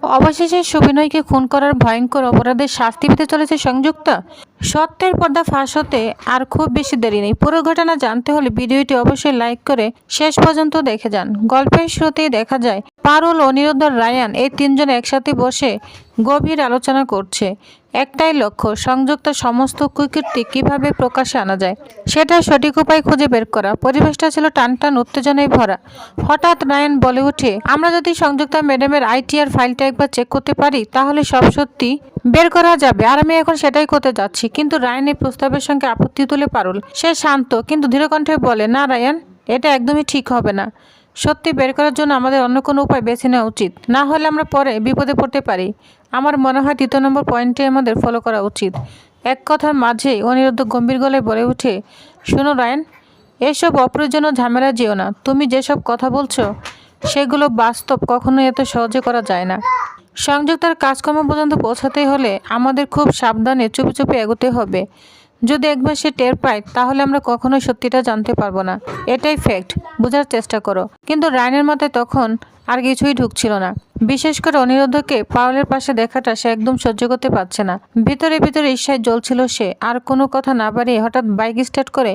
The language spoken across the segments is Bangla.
অবশেষে সুবিনয়কে খুন করার ভয়ঙ্কর অপরাধের শাস্তি পেতে চলেছে সংযুক্তা। সত্যের পর্দা ফাঁস হতে আর খুব বেশি দেরি নেই। পুরো ঘটনা জানতে হলে ভিডিওটি অবশ্যই লাইক করে শেষ পর্যন্ত দেখে যান। গল্পের শুরুতেই দেখা যায় পারুল, অনিরুদ্ধ, রায়ান এই তিনজন একসাথে বসে গভীর আলোচনা করছে। একটাই লক্ষ্য, সংযুক্তার সমস্ত কুকীর্তি কিভাবে প্রকাশে আনা যায় সেটা সঠিক উপায় খুঁজে বের করা। পরিবেশটা ছিল টানটান উত্তেজনায় ভরা। হঠাৎ রায়ান বলে ওঠে, আমরা যদি সংযুক্তা ম্যাডামের আইটিআর ফাইলটা একবার চেক করতে পারি তাহলে সব সত্যি বের করা যাবে, আর আমি এখন সেটাই করতে যাচ্ছি। কিন্তু রায়ান এই প্রস্তাবের সঙ্গে আপত্তি তুলে পারুল। সে শান্ত কিন্তু দৃঢ়কণ্ঠে বলে, না রায়ান, এটা একদমই ঠিক হবে না। সত্যি বের করার জন্য আমাদের অন্য কোনো উপায় বেছে নেওয়া উচিত, না হলে আমরা পরে বিপদে পড়তে পারি। আমার মনে হয় ৩য় নম্বর পয়েন্টে আমাদের ফলো করা উচিত। এক কথার মাঝেই অনিরুদ্ধ গম্ভীর গলায় বলে ওঠে, শোনো রায়ান, এসব অপ্রয়োজনীয় ঝামেলা যেও না। তুমি যেসব কথা বলছো সেগুলো বাস্তব কখনোই এত সহজে করা যায় না। সংযুক্তার কাজকর্ম পর্যন্ত পৌঁছাতে হলে আমাদের খুব সাবধানে চুপি চুপি এগোতে হবে। যদি একবার সে টের পায় তাহলে আমরা কখনোই সত্যিটা জানতে পারবো না। এটাই ফ্যাক্ট, বোঝার চেষ্টা করো। কিন্তু রায়ানের মাথায় তখন আর কিছুই ঢুকছিল না। বিশেষ করে অনিরুদ্ধকে পারুলের পাশে দেখাটা সে একদম সহ্য করতে পারছে না। ভিতরে ভিতরে ঈর্ষায় জ্বলছিল সে। আর কোনো কথা না বাড়িয়ে হঠাৎ বাইক স্টার্ট করে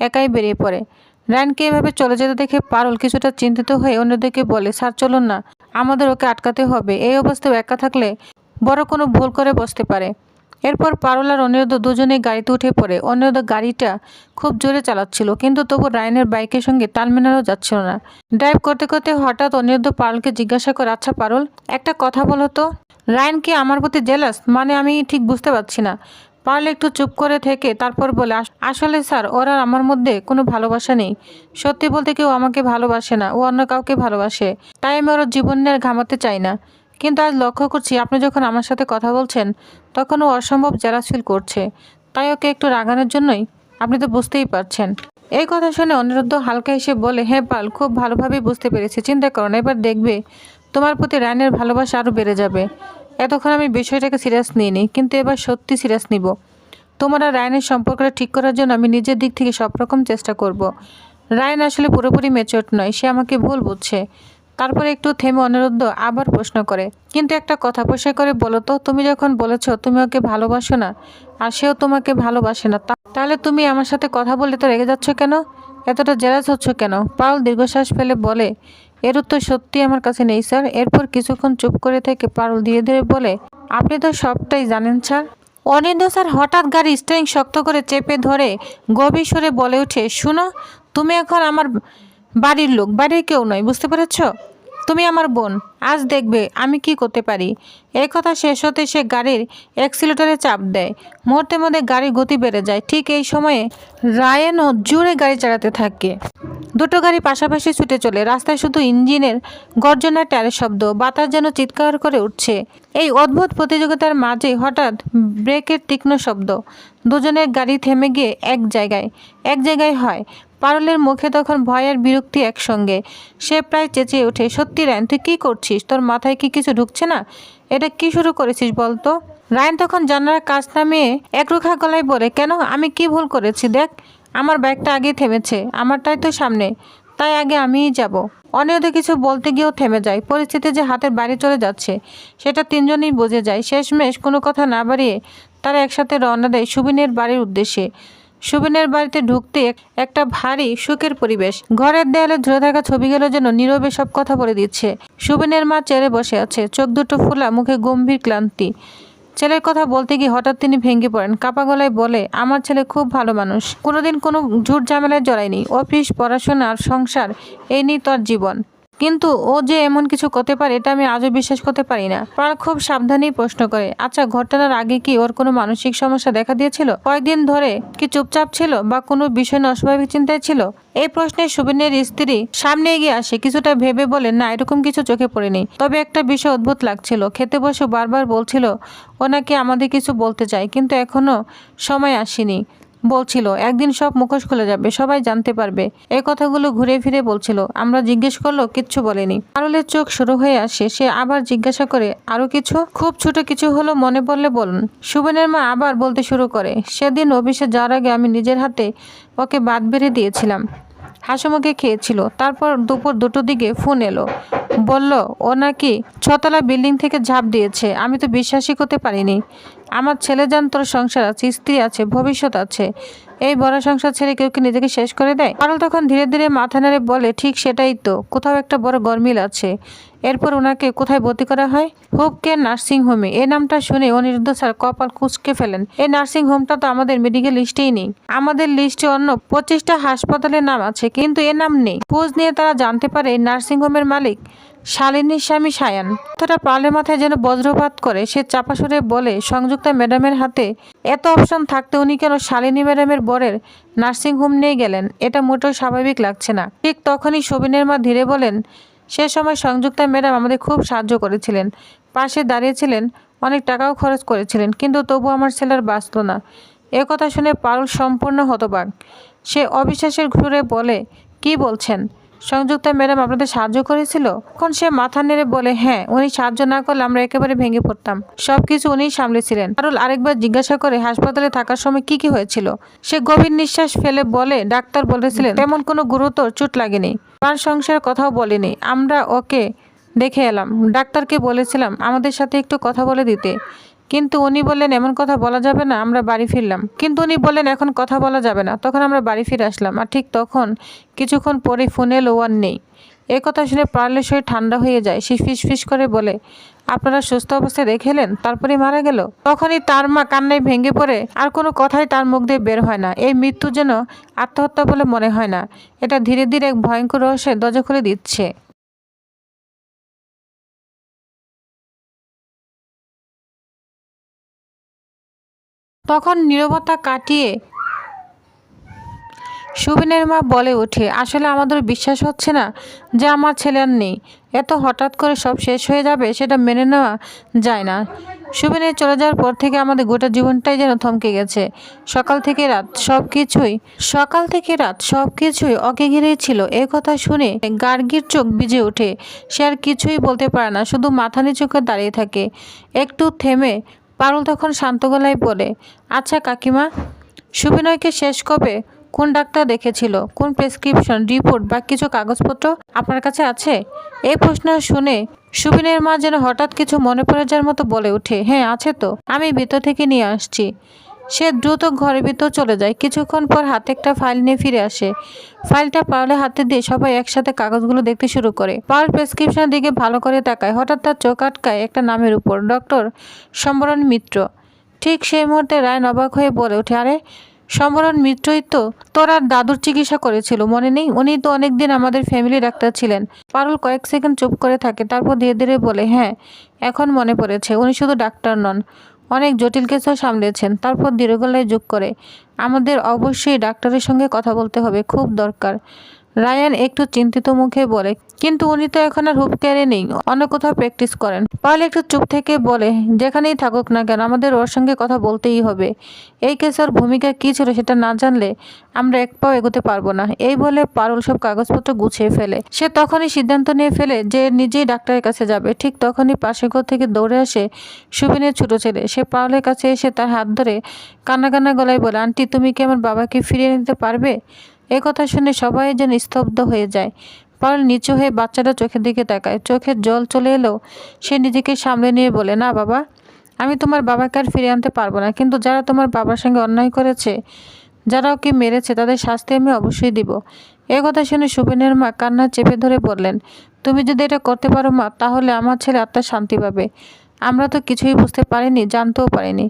একাই বেরিয়ে পড়ে। রায়ানকে এভাবে চলে যেতে দেখে পারুল কিছুটা চিন্তিত হয়ে অনিরুদ্ধকে বলে, স্যার চলুন না, আমাদের ওকে আটকাতে হবে। এই অবস্থায় একা থাকলে বড় কোনো ভুল করে বসতে পারে। এরপর পারুল আর অনিরুদ্ধ দুজনেই গাড়িতে উঠে পড়ে। অনিরুদ্ধ গাড়িটা খুব জোরে চালাচ্ছিল, কিন্তু তবু রায়ানের বাইকের সঙ্গে তাল মেলানো যাচ্ছিল না। ড্রাইভ করতে করতে হঠাৎ অনিরুদ্ধ পারুলকে জিজ্ঞাসা করে, আচ্ছা পারুল, একটা কথা বলো তো, রায়ান কি আমার প্রতি জেলাস? মানে আমি ঠিক বুঝতে পারছি না। পারুল একটু চুপ করে থেকে তারপর বলে, আসলে স্যার, ওর আর আমার মধ্যে কোনো ভালোবাসা নেই। সত্যি বলতে কেউ আমাকে ভালোবাসে না, ও অন্য কাউকে ভালোবাসে। তাই আমি ওর জীবন নিয়ে আর ঘামাতে চাই না। কিন্তু আজ লক্ষ্য করছি আপনি যখন আমার সাথে কথা বলছেন তখন ও অসম্ভব জেলাস ফিল করছে। তাই ওকে একটু রাগানোর জন্যই, আপনি তো বুঝতেই পারছেন। এই কথা শুনে অনিরুদ্ধ হালকা এসে বলে, হ্যাঁ পাল, খুব ভালোভাবেই বুঝতে পেরেছি। চিন্তা করো না, এবার দেখবে তোমার প্রতি রায়ানের ভালোবাসা আরও বেড়ে যাবে। এতক্ষণ আমি বিষয়টাকে সিরিয়াস নিইনি, কিন্তু এবার সত্যি সিরিয়াস নিব। তোমার আর রায়ানের সম্পর্কটা ঠিক করার জন্য আমি নিজের দিক থেকে সব রকম চেষ্টা করব। রায়ান আসলে পুরোপুরি ম্যাচিওর নয়, সে আমাকে ভুল বুঝছে। তারপরে একটু থেমে অনিরুদ্ধ আবার প্রশ্ন করে, কিন্তু একটা কথা পরিষ্কার করে বলো তো, তুমি যখন বলেছ তুমি ওকে ভালোবাসো না আর সেও তোমাকে ভালোবাসে না, তাহলে তুমি আমার সাথে কথা বললে তো রেগে যাচ্ছ কেন? এতটা জেলাস হচ্ছ কেন? পারুল দীর্ঘশ্বাস ফেলে বলে, এর উত্তর সত্যি আমার কাছে নেই স্যার। এরপর কিছুক্ষণ চুপ করে থেকে পারুল ধীরে ধীরে বলে, আপনি তো সবটাই জানেন স্যার। অনিরুদ্ধ স্যার হঠাৎ গাড়ি স্টিয়ারিং শক্ত করে চেপে ধরে গভীর সুরে বলে ওঠে, শুনো, তুমি এখন আমার বাড়ির লোক, বাড়ির কেউ নয়, বুঝতে পেরেছ? তুমি আমার বোন। আজ দেখবে আমি কি করতে পারি। এই কথা শেষ হতে সে গাড়ির অ্যাক্সিলেটরে চাপ দেয়। মুহূর্তের মধ্যে গাড়ির গতি বেড়ে যায়। ঠিক এই সময়ে রায়ানও জোরে গাড়ি চালাতে থাকে। দুটো গাড়ি পাশাপাশি ছুটে চলে। রাস্তায় শুধু ইঞ্জিনের গর্জনার টায়ারের শব্দ, বাতাস যেন চিৎকার করে উঠছে। এই অদ্ভুত প্রতিযোগিতার মাঝে হঠাৎ ব্রেকের তীক্ষ্ণ শব্দ। দুজনের গাড়ি থেমে গিয়ে এক জায়গায় হয়। পারুলের মুখে তখন ভয় আর বিরক্তি একসঙ্গে। সে প্রায় চেঁচিয়ে ওঠে, সত্যি রায়ান, তুই কী করছিস? তোর মাথায় কি কিছু ঢুকছে না? এটা কি শুরু করেছিস বলতো? রায়ান তখন জানালার কাছ নামিয়ে একরুখা গলায় বলে, কেন, আমি কি ভুল করেছি? দেখ, আমার বাইকটা আগেই থেমেছে, আমারটাই তো সামনে, তাই আগে আমিই যাব। অনিরুদ্ধ কিছু বলতে গিয়েও থেমে যায়। পরিস্থিতি যে হাতের বাইরে চলে যাচ্ছে সেটা তিনজনই বুঝে যায়। শেষমেশ কোনো কথা না বাড়িয়ে তারা একসাথে রওনা দেয় সুবিনের বাড়ির উদ্দেশ্যে। সুবিনের বাড়িতে ঢুকতে একটা ভারী সুখের পরিবেশ। ঘরের দেয়ালে ঝুলে থাকা ছবিগুলো যেন নীরবে সব কথা বলে দিচ্ছে। সুবিনের মা চেয়ারে বসে আছে, চোখ দুটো ফোলা, মুখে গম্ভীর ক্লান্তি। ছেলের কথা বলতে গিয়ে হঠাৎ তিনি ভেঙে পড়েন। কাপা গলায় বলে, আমার ছেলে খুব ভালো মানুষ, কোনোদিন কোনো ঝুট ঝামেলায় জড়ায়নি। অফিস, পড়াশোনা আর সংসার, এই নিয়ে তার জীবন। কিন্তু ও যে এমন কিছু করতে পারে এটা আমি আজও বিশ্বাস করতে পারি না। পাল খুব সাবধানেই প্রশ্ন করে, আচ্ছা, ঘটনার আগে কি ওর কোনো মানসিক সমস্যা দেখা দিয়েছিল? কয়েকদিন ধরে কি চুপচাপ ছিল বা কোনো বিষয় নিয়ে অস্বাভাবিক চিন্তায় ছিল? এই প্রশ্নে সুবিনের স্ত্রী সামনে এগিয়ে আসে, কিছুটা ভেবে বলে, না, এরকম কিছু চোখে পড়েনি। তবে একটা বিষয় অদ্ভুত লাগছিল। খেতে বসে বারবার বলছিল ও নাকি আমাদের কিছু বলতে চায়, কিন্তু এখনো সময় আসেনি। বলছিল একদিন সব মুখোশ খুলে যাবে, সবাই জানতে পারবে। এই কথাগুলো ঘুরে ফিরে বলছিল। আমরা জিজ্ঞেস করলো, কিচ্ছু বলেনি। পারুলের চোখ শুরু হয়ে আসে। সে আবার জিজ্ঞাসা করে, আরো কিছু? খুব ছোট কিছু হলো, মনে পড়লে বলুন। সুবিনের মা আবার বলতে শুরু করে, সেদিন অফিসে যাওয়ার আগে আমি নিজের হাতে ওকে বাদ বেড়ে দিয়েছিলাম। হাসিমুখে খেয়েছিল। তারপর দুপুর 2টোর দিকে ফোন এলো, বলল ও নাকি 6তলা বিল্ডিং থেকে ঝাঁপ দিয়েছে। আমি তো বিশ্বাসই করতে পারিনি। আমার ছেলে জান, তোর সংসার আছে, স্ত্রী আছে, ভবিষ্যৎ আছে, এই বড় সংসার ছেড়ে কেউ কি নিজেকে শেষ করে দেয়? পারুল তখন ধীরে ধীরে মাথা নেড়ে বলে, ঠিক সেটাই তো, কোথাও একটা বড় গরমিল আছে। এরপর ওনাকে কোথায় ভর্তি করা হয়? হোপ কেয়ার নার্সিং হোমে। এই নামটা শুনে অনিরুদ্ধ স্যার কপাল কুঁচকে ফেলেন। এই নার্সিং হোমটা তো আমাদের মেডিকেল লিস্টেই নেই। আমাদের লিস্টে অন্য 25টা হাসপাতালের নাম আছে, কিন্তু এ নাম নেই। খোঁজ নিয়ে তারা জানতে পারে নার্সিং হোমের মালিক শালিনীর স্বামী সায়ান। কথাটা পারলের মাথায় যেন বজ্রপাত করে। সে চাপা সুরে বলে, সংযুক্তা ম্যাডামের হাতে এত অপশন থাকতে উনি কেন শালিনী ম্যাডামের বরের নার্সিং হোম নিয়ে গেলেন? এটা মোটেও স্বাভাবিক লাগছে না। ঠিক তখনই সবিনের মা ধীরে বলেন, সে সময় সংযুক্তা ম্যাডাম আমাদের খুব সাহায্য করেছিলেন, পাশে দাঁড়িয়েছিলেন, অনেক টাকাও খরচ করেছিলেন, কিন্তু তবু আমার ছেলের বাঁচল না। কথা শুনে পারুল সম্পূর্ণ হতবাক। সে অবিশ্বাসের ঘুরে বলে, কি বলছেন? সংযুক্তা ম্যাডাম আপনাদের সাহায্য করেছিল? এখন সে মাথা নেড়ে বলে, হ্যাঁ, উনি সাহায্য না করলে আমরা একেবারে ভেঙে পড়তাম। সবকিছু উনিই সামলেছিলেন। পারুল আরেকবার জিজ্ঞাসা করে, হাসপাতালে থাকার সময় কি কি হয়েছিল? সে গভীর নিঃশ্বাস ফেলে বলে, ডাক্তার বলেছিলেন তেমন কোনো গুরুতর চোট লাগেনি, প্রাণ সংশয়ের কথাও বলেনি। আমরা ওকে দেখে এলাম, ডাক্তারকে বলেছিলাম আমাদের সাথে একটু কথা বলে দিতে, কিন্তু উনি বললেন এমন কথা বলা যাবে না। আমরা বাড়ি ফিরলাম, কিন্তু উনি বললেন এখন কথা বলা যাবে না। তখন আমরা বাড়ি ফিরে আসলাম, আর ঠিক তখন কিছুক্ষণ পরে ফোনে লোয়ার নেই। কথা শুনে পারলের শরীর ঠান্ডা হয়ে যায়। সে ফিসফিস করে বলে, আপনারা সুস্থ অবস্থায় দেখে এলেন, তারপরে মারা গেল? তখনই তার মা কান্নায় ভেঙে পড়ে। আর কোনো কথাই তার মুখ দিয়ে বের হয় না। এই মৃত্যু যেন আত্মহত্যা বলে মনে হয় না, এটা ধীরে ধীরে এক ভয়ঙ্কর রহস্যের দরজা খুলে দিচ্ছে। তখন নীরবতা কাটিয়ে সুবিনের মা বলে ওঠে, আসলে আমাদের বিশ্বাস হচ্ছে না যে আমার ছেলে আর নেই। এত হঠাৎ করে সব শেষ হয়ে যাবে সেটা মেনে নেওয়া যায় না। সুবিনের চলে যাওয়ার পর থেকে আমাদের গোটা জীবনটাই যেন থমকে গেছে। সকাল থেকে রাত সব কিছুই ওকে ঘিরেই ছিল। কথা শুনে গার্গীর চোখ ভিজে ওঠে। সে আর কিছুই বলতে পারে না, শুধু মাথা নিচু করে দাঁড়িয়ে থাকে। একটু থেমে পারুল তখন শান্ত গলায় বলে, আচ্ছা কাকিমা, সুবিনয়কে শেষ কবে কোন ডাক্তার দেখেছিল? কোন প্রেসক্রিপশন, রিপোর্ট বা কিছু কাগজপত্র আপনার কাছে আছে? এই প্রশ্ন শুনে সুবিনের মা যেন হঠাৎ কিছু মনে পড়ে যাওয়ার মতো বলে ওঠে, হ্যাঁ আছে তো, আমি ভিতর থেকে নিয়ে আসছি। সে দ্রুত ঘরের ভিতর চলে যায়। কিছুক্ষণ পর হাতে একটা ফাইল নিয়ে ফিরে আসে। ফাইলটা পারুলের হাতে দিয়ে সবাই একসাথে কাগজগুলো দেখতে শুরু করে। পারুল প্রেসক্রিপশনের দিকে ভালো করে তাকায়। হঠাৎ তার চোখ আটকায় একটা নামের উপর, ডক্টর সম্বরণ মিত্র। ঠিক সেই মুহূর্তে রায়ন অবাক হয়ে বলে ওঠে, আরে সম্বরণ মিত্রই তো তোর আর দাদুর চিকিৎসা করেছিল, মনে নেই? উনি তো অনেকদিন আমাদের ফ্যামিলি ডাক্তার ছিলেন। পারুল কয়েক সেকেন্ড চুপ করে থাকে, তারপর ধীরে ধীরে বলে, হ্যাঁ এখন মনে পড়েছে, উনি শুধু ডাক্তার নন, অনেক জটিল কেসও সামলেছেন। তারপর দীর্ঘ গলায় যোগ করে, আমাদের অবশ্যই ডাক্তারের সঙ্গে কথা বলতে হবে, খুব দরকার। রায়ান একটু চিন্তিত মুখে বলে, কিন্তু উনি তো এখন আর হুপ কেয়ারে নেই, অন্য কোথাও প্র্যাকটিস করেন। পারুল একটু চুপ থেকে বলে, যেখানেই থাকুক না কেন আমাদের ওর সঙ্গে কথা বলতেই হবে। এই কেসে ওর ভূমিকা কী ছিল সেটা না জানলে আমরা এক পাও এগোতে পারবো না। এই বলে পারুল সব কাগজপত্র গুছিয়ে ফেলে। সে তখনই সিদ্ধান্ত নিয়ে ফেলে যে নিজেই ডাক্তারের কাছে যাবে। ঠিক তখনই পাশের ঘর থেকে দৌড়ে আসে সুবিনের ছোট ছেলে। সে পারুলের কাছে এসে তার হাত ধরে কান্না কান্না গলায় বলে, আন্টি তুমি কি আমার বাবাকে ফিরিয়ে নিতে পারবে? কথা শুনে সবাই যেন স্তব্ধ হয়ে যায়। পারুল নিচু হয়ে বাচ্চাটা চোখের দিকে তাকায়। চোখের জল চলে এলেও সে নিজেকে সামলে নিয়ে বলে, না বাবা, আমি তোমার বাবাকে আর ফিরিয়ে আনতে পারবো না, কিন্তু যারা তোমার বাবার সঙ্গে অন্যায় করেছে, যারা ওকে মেরেছে, তাদের শাস্তি আমি অবশ্যই দিব। কথা শুনে সুবিনের মা কান্না চেপে ধরে বললেন, তুমি যদি এটা করতে পারো মা, তাহলে আমার ছেলে আত্মার শান্তি পাবে। আমরা তো কিছুই বুঝতে পারিনি, জানতেও পারিনি।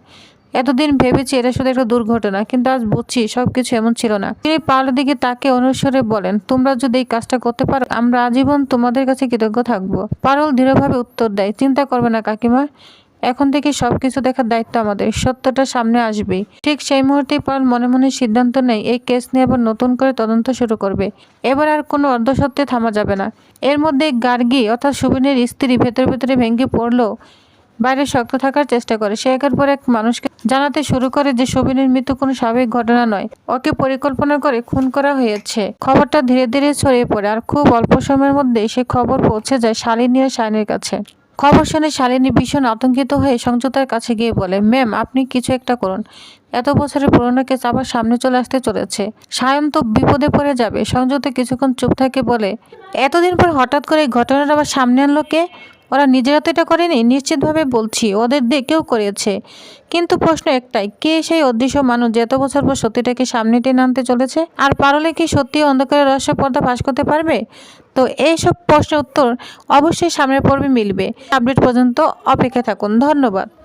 এতদিন ভেবেছি এটা শুধু একটা দুর্ঘটনা, কিন্তু আজ বুঝছি সব কিছু এমন ছিল না। তিনি পারুলের দিকে তাকে অনুসরে বলেন, তোমরা যদি এই কাজটা করতে পারো, আমরা আজীবন তোমাদের কাছে কৃতজ্ঞ থাকবো। পারুল দৃঢ়ভাবে উত্তর দেয়, চিন্তা করবে না কাকিমা, এখন থেকে সবকিছু দেখার দায়িত্ব আমাদের, সত্যটা সামনে আসবেই। ঠিক সেই মুহূর্তেই পারুল মনে মনে সিদ্ধান্ত নেয় এই কেস নিয়ে আবার নতুন করে তদন্ত শুরু করবে। এবার আর কোনো অর্ধসত্যে থামা যাবে না। এর মধ্যে গার্গী অর্থাৎ সুবিনের স্ত্রী ভেতরে ভেতরে ভেঙে পড়লো, বাইরে শক্ত থাকার চেষ্টা করে। সে একের পর এক মানুষকে জানাতে শুরু করে যে সুবিনের মৃত্যু কোনো স্বাভাবিক ঘটনা নয়, ওকে পরিকল্পনা করে খুন করা হয়েছে। খবরটা ধীরে ধীরে ছড়িয়ে পড়ে, আর খুব অল্প সময়ের মধ্যে সে খবর পৌঁছে যায় শালিনী আর শাইনের কাছে। খবর শুনে শালিনী ভীষণ আতঙ্কিত হয়ে সংযুক্তার কাছে গিয়ে বলে, ম্যাম আপনি কিছু একটা করুন, এত বছরের পুরনো কেস আবার সামনে চলে আসতে চলেছে, সায়ন তো বিপদে পড়ে যাবে। সংযুক্তা কিছুক্ষণ চুপ থাকে বলে, এতদিন পর হঠাৎ করে এই ঘটনাটা আবার সামনে আনলো কে? ওরা নিজেরা তো এটা করেনি, নিশ্চিতভাবে বলছি ওদের দিয়ে কেউ করেছে। কিন্তু প্রশ্ন একটাই, কে সেই অদৃশ্য মানুষ যে এত বছর পর সত্যিটাকে সামনে টেনে আনতে চলেছে? আর পারলে কি সত্যি অন্ধকারের রহস্য পর্দা ফাঁস করতে পারবে? তো এইসব প্রশ্নের উত্তর অবশ্যই সামনের পর্বে মিলবে। আপডেট পর্যন্ত অপেক্ষা থাকুন। ধন্যবাদ।